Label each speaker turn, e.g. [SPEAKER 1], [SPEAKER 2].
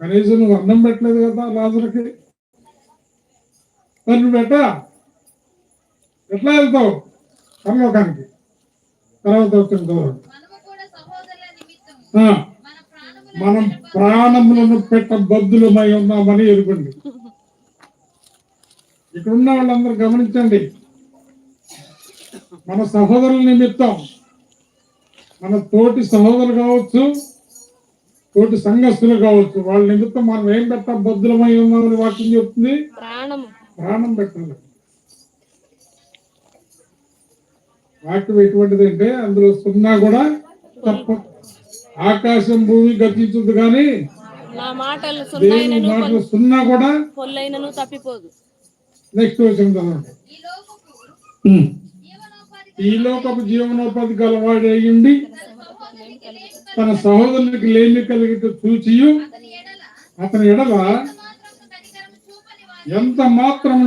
[SPEAKER 1] కనీసం నువ్వు అన్నం పెట్టలేదు కదా రాజులకి, మరి నువ్వు ఎట్లా వెళ్తావు పరలోకానికి? తర్వాత మనం ప్రాణములను పెట్ట బద్దులమై ఉన్నామని ఎరుగండి. ఇక్కడ ఉన్న వాళ్ళందరూ గమనించండి, మన సహోదరుల నిమిత్తం, మన తోటి సహోదరులు కావచ్చు, తోటి సంఘస్థులు కావచ్చు, వాళ్ళ నిమిత్తం మనం ఏం పెట్టాం? బద్దులమై ఉన్నామని వాక్యం చెప్తుంది, ప్రాణం పెట్టాలి. వాక్యం ఎటువంటిది అంటే అందులో సున్నా కూడా తప్ప. ఆకాశం భూమి గతించదు కానీ
[SPEAKER 2] నా మాటలు
[SPEAKER 1] సున్నా కూడా
[SPEAKER 2] తప్పిపోదు.
[SPEAKER 1] నెక్స్ట్ వచ్చింది ఈ లోకపు జీవనోపాధి గలవాడు అయ్యుండి తన సహోదరునికి లేమి కలిగిట చూచి అతని ఎడల ఎంత మాత్రమును